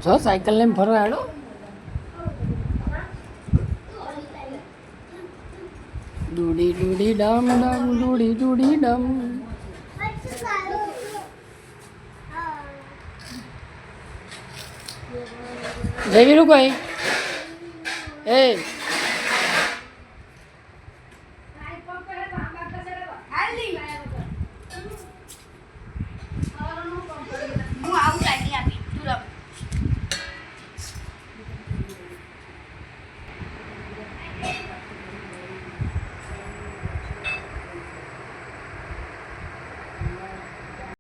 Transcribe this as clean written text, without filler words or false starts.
જો સાયકલ લઈને ફરવા હેડો. ડૂડી ડૂડી ડમ ડમ ડૂડી ડૂડી ડમ. જઈ વીરું કોઈ એ